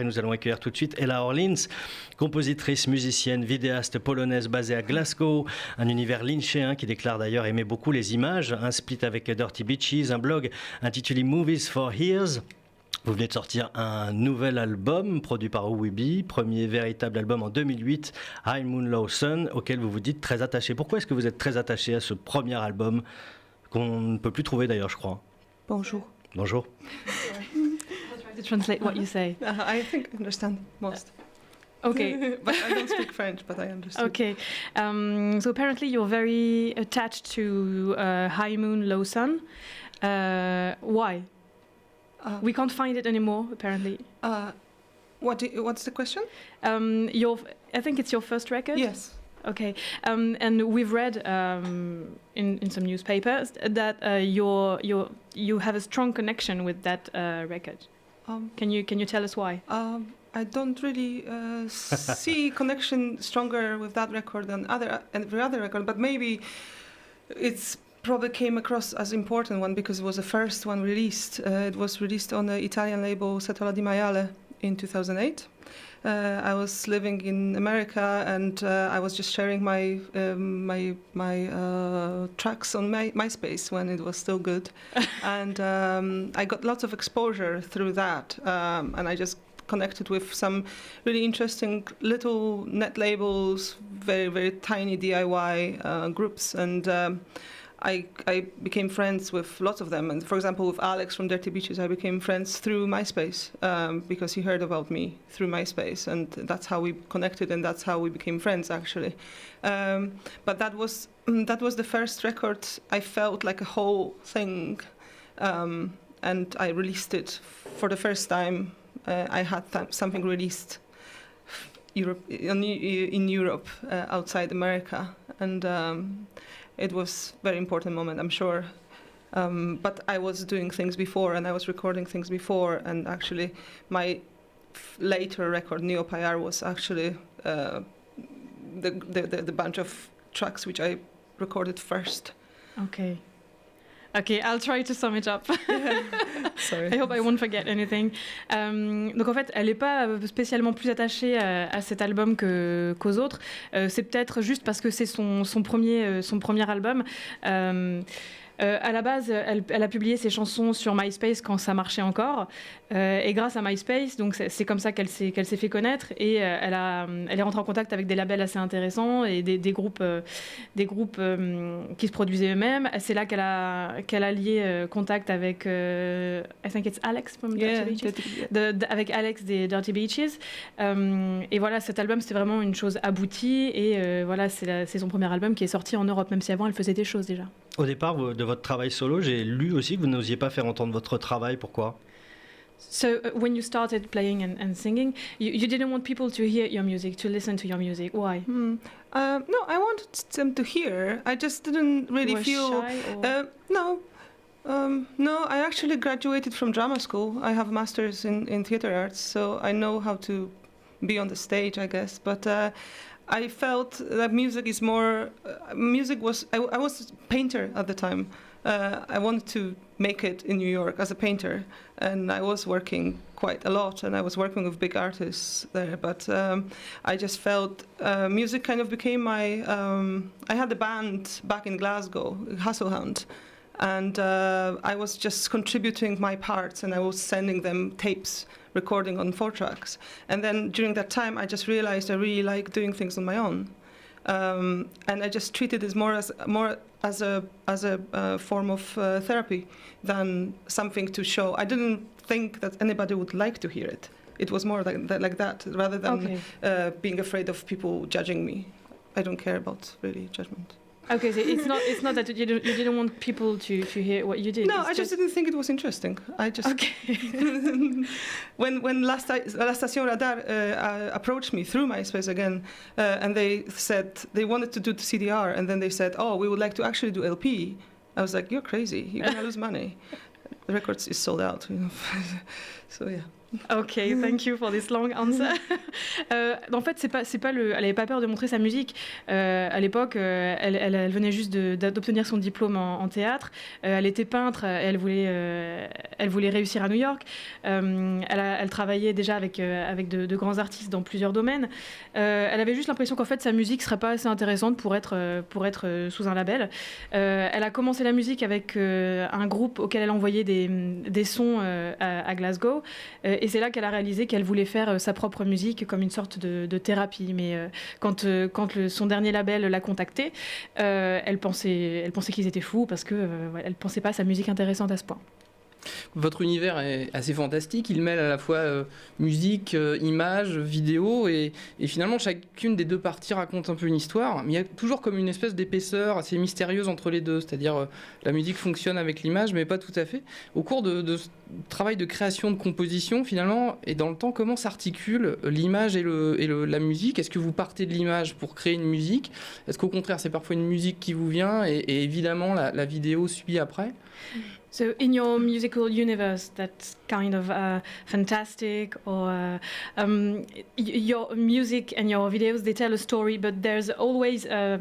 Et nous allons accueillir tout de suite Ela Orleans, compositrice, musicienne, vidéaste polonaise basée à Glasgow, un univers lynchéen qui déclare d'ailleurs aimer beaucoup les images, un split avec Dirty Beaches, un blog intitulé Movies for Ears. Vous venez de sortir un nouvel album produit par OWB, premier véritable album en 2008, High Moon Low Sun, auquel vous vous dites très attaché. Pourquoi est-ce que vous êtes très attaché à ce premier album qu'on ne peut plus trouver d'ailleurs, je crois? Bonjour. Bonjour. To translate what you say. I think I understand most. Okay. But I don't speak French, but I understand. Okay. So apparently you're very attached to High Moon, Low Sun. Why? We can't find it anymore, apparently. What's the question? I think it's your first record? Yes. Okay, and we've read in some newspapers that you have a strong connection with that record. Can you tell us why? I don't really see connection stronger with that record than every other record, but maybe it's probably came across as important one because it was the first one released. It was released on the Italian label Setola di Maiale in 2008. I was living in America and I was just sharing my tracks on MySpace when it was still good, and I got lots of exposure through that, and I just connected with some really interesting little net labels, very very tiny DIY groups, and I became friends with lots of them. And for example, with Alex from Dirty Beaches, I became friends through MySpace because he heard about me through MySpace, and that's how we connected, and that's how we became friends, actually. But that was the first record. I felt like a whole thing, and I released it for the first time. I had something released in Europe, outside America, and it was a very important moment, I'm sure. But I was doing things before, and I was recording things before, and actually my later record, Neo Payar, was actually the bunch of tracks which I recorded first. Okay, I'll try to sum it up. Sorry. I hope I won't forget anything. Donc en fait, elle n'est pas spécialement plus attachée à cet album qu'aux autres. C'est peut-être juste parce que c'est son premier album. À la base, elle a publié ses chansons sur MySpace quand ça marchait encore, et grâce à MySpace, donc c'est comme ça qu'elle s'est fait connaître, et elle est rentrée en contact avec des labels assez intéressants et des groupes qui se produisaient eux-mêmes. C'est là qu'elle a lié contact avec I think it's Alex from Dirty Beaches, avec Alex des Dirty Beaches, et voilà, cet album c'était vraiment une chose aboutie, et voilà, c'est son premier album qui est sorti en Europe, même si avant elle faisait des choses déjà. Au départ de votre travail solo, j'ai lu aussi que vous n'osiez pas faire entendre votre travail. Pourquoi? So when you started playing and singing, you didn't want people to hear your music, to listen to your music. Why? No, I wanted them to hear. I just didn't really feel shy, or? No, I actually graduated from drama school. I have a master's in theater arts, so I know how to be on the stage, I guess. But I felt that music is more. Music was. I was a painter at the time. I wanted to make it in New York as a painter, and I was working quite a lot, and I was working with big artists there. But I just felt music kind of became my. I had a band back in Glasgow, Hasselhound, and I was just contributing my parts, and I was sending them tapes, recording on 4 tracks. And then during that time, I just realized I really like doing things on my own, and I just treated it more as a form of therapy than something to show. I didn't think that anybody would like to hear it. It was more like that, rather than being afraid of people judging me. I don't care about really judgment. Okay, so it's not that you didn't want people to hear what you did. No, I just didn't think it was interesting. I just when La Station Radar approached me through MySpace again, and they said they wanted to do the CDR, and then they said, "Oh, we would like to actually do LP." I was like, "You're crazy. You're gonna lose money. The records is sold out." You know? So yeah. Okay, thank you for this long answer. En fait, elle n'avait pas peur de montrer sa musique. À l'époque, elle venait juste d'obtenir son diplôme en théâtre. Elle était peintre. Elle voulait réussir à New York. Elle travaillait déjà avec de grands artistes dans plusieurs domaines. Elle avait juste l'impression qu'en fait, sa musique serait pas assez intéressante pour être sous un label. Elle a commencé la musique avec un groupe auquel elle envoyait des sons à Glasgow. Et c'est là qu'elle a réalisé qu'elle voulait faire sa propre musique comme une sorte de thérapie. Mais quand son dernier label l'a contactée, elle pensait qu'ils étaient fous parce qu'elle ne pensait pas sa musique intéressante à ce point. Votre univers est assez fantastique, il mêle à la fois musique, images, vidéo, et finalement chacune des deux parties raconte un peu une histoire, mais il y a toujours comme une espèce d'épaisseur assez mystérieuse entre les deux, c'est-à-dire la musique fonctionne avec l'image, mais pas tout à fait. Au cours de ce travail de création, de composition, finalement, et dans le temps, comment s'articule l'image et la musique? Est-ce que vous partez de l'image pour créer une musique? Est-ce qu'au contraire, c'est parfois une musique qui vous vient, et évidemment, la vidéo suit après? So in your musical universe, that's kind of fantastic, or your music and your videos, they tell a story, but there's always a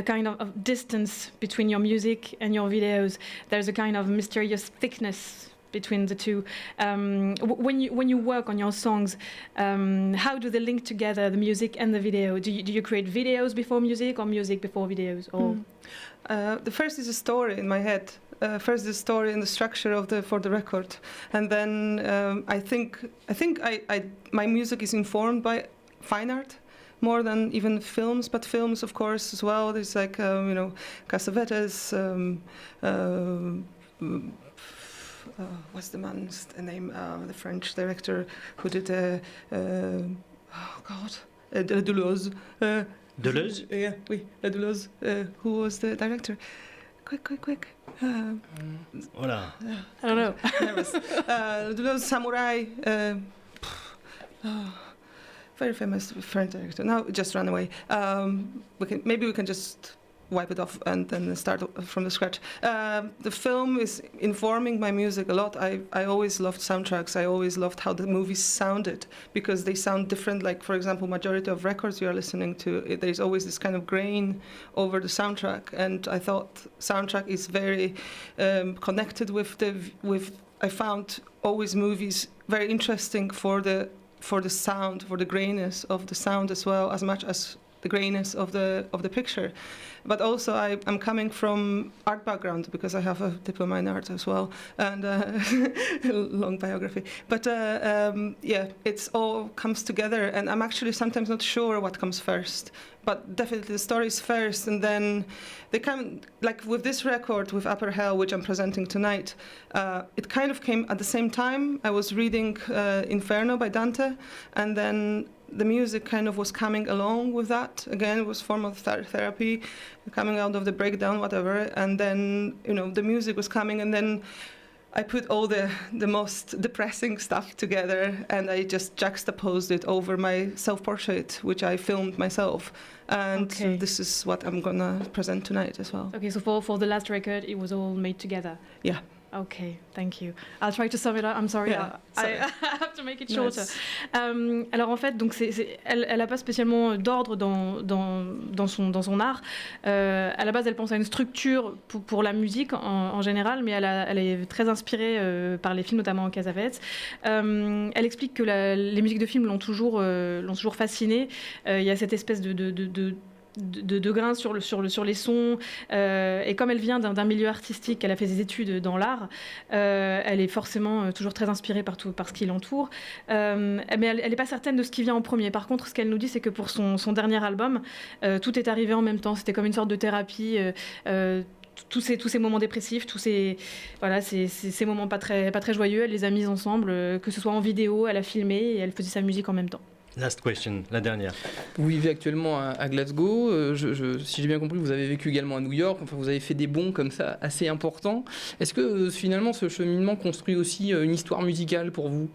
kind of distance between your music and your videos. There's a kind of mysterious thickness between the two. When you work on your songs, how do they link together, the music and the video? Do you create videos before music or music before videos? Or the first is a story in my head. First the story and the structure for the record, and then I think my music is informed by fine art more than even films, but films of course as well. There's like Cassavetes. What's the man's name? The French director who did Deleuze. Deleuze? Yeah, oui, Deleuze. Who was the director? Quick. Voilà. I don't know. Deleuze, Samurai. Very famous French director. Now it just ran away. Maybe we can just wipe it off and then start from the scratch. The film is informing my music a lot. I always loved soundtracks. I always loved how the movies sounded because they sound different. Like, for example, majority of records you are listening to, there's always this kind of grain over the soundtrack. And I thought soundtrack is very connected with I found always movies very interesting for the sound, for the grayness of the sound as well, as much as the grayness of the picture. But also I'm coming from art background because I have a diploma in art as well and long biography. But it's all comes together, and I'm actually sometimes not sure what comes first. But definitely the story is first, and then they come, like with this record, with Upper Hell, which I'm presenting tonight, it kind of came at the same time. I was reading Inferno by Dante, and then the music kind of was coming along with that. Again, it was form of therapy, coming out of the breakdown, whatever. And then, the music was coming, and then I put all the most depressing stuff together, and I just juxtaposed it over my self-portrait, which I filmed myself. And this is what I'm gonna present tonight as well. Okay, so for the last record, it was all made together. Yeah. Okay, thank you. I'll try to sum it up. I'm sorry. Yeah, sorry. I have to make it shorter. Alors en fait, donc elle n'a pas spécialement d'ordre dans son art. À la base, elle pense à une structure pour la musique en général, mais elle est très inspirée par les films, notamment Cassavetes. Elle explique que les musiques de films l'ont toujours fascinée. Il y a cette espèce de grains sur les sons, et comme elle vient d'un milieu artistique, elle a fait des études dans l'art, elle est forcément toujours très inspirée par ce qui l'entoure, mais elle n'est pas certaine de ce qui vient en premier. Par contre, ce qu'elle nous dit, c'est que pour son dernier album, tout est arrivé en même temps. C'était comme une sorte de thérapie. Tous ces moments dépressifs, tous ces moments pas très joyeux, elle les a mis ensemble, que ce soit en vidéo, elle a filmé et elle faisait sa musique en même temps. Last question, la dernière. Vous vivez actuellement à Glasgow. Si j'ai bien compris, vous avez vécu également à New York. Enfin, vous avez fait des bonds comme ça assez importants. Est-ce que finalement ce cheminement construit aussi une histoire musicale pour vous?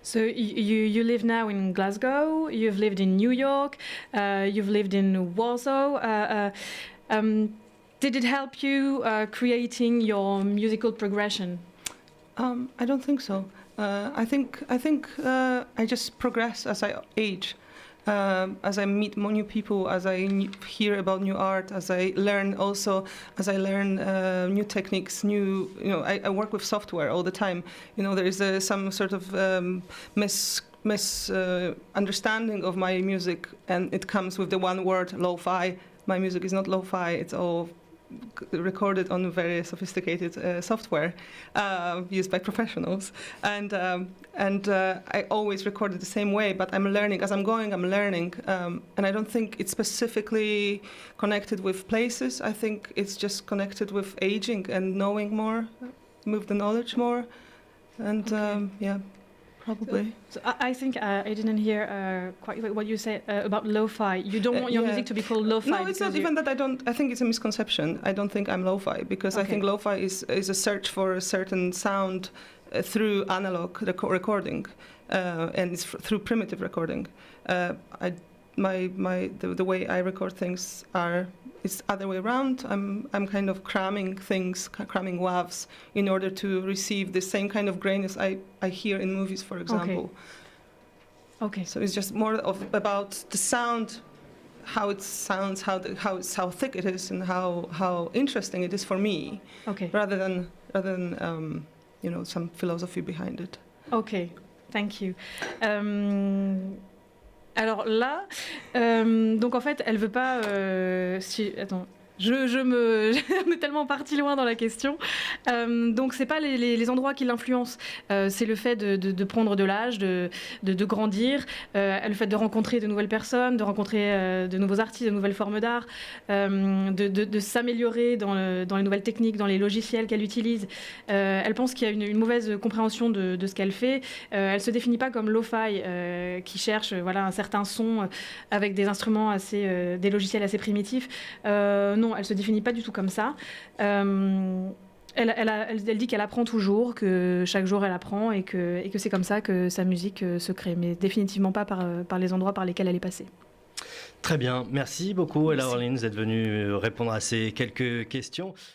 So you live now in Glasgow. You've lived in New York. You've lived in Warsaw. Did it help you creating your musical progression? I don't think so. I think I just progress as I age. As I meet more new people, as I hear about new art, as I learn new techniques, I work with software all the time. There is some sort of misunderstanding of my music, and it comes with the one word, lo-fi. My music is not lo-fi, it's all recorded on very sophisticated software used by professionals, and I always record it the same way, but I'm learning as I'm going. I'm learning, and I don't think it's specifically connected with places. I think it's just connected with aging and knowing more, move the knowledge more, and yeah. Probably. So I think I didn't hear quite what you said about lo-fi. You don't want your music to be called lo-fi. No, it's not even that. I think it's a misconception. I don't think I'm lo-fi because I think lo-fi is a search for a certain sound through analog recording, and it's through primitive recording. The way I record things it's other way around. I'm kind of cramming waves in order to receive the same kind of grainness I hear in movies, for example. Okay. So it's just more about the sound, how it sounds, how thick it is, and how interesting it is for me. Okay. Rather than some philosophy behind it. Okay. Thank you. Alors là, donc en fait, elle veut pas. Attends. Je m'est tellement partie loin dans la question. Donc c'est pas les endroits qui l'influencent, c'est le fait de prendre de l'âge, de grandir, le fait de rencontrer de nouvelles personnes, de rencontrer de nouveaux artistes, de nouvelles formes d'art, de s'améliorer dans les nouvelles techniques, dans les logiciels qu'elle utilise. Elle pense qu'il y a une mauvaise compréhension de ce qu'elle fait. Elle se définit pas comme lo-fi, qui cherche un certain son avec des instruments des logiciels assez primitifs. Non, elle se définit pas du tout comme ça. Elle dit qu'elle apprend toujours, que chaque jour elle apprend et que c'est comme ça que sa musique se crée, mais définitivement pas par les endroits par lesquels elle est passée. Très bien, merci beaucoup Ela Orleans d'être venue répondre à ces quelques questions.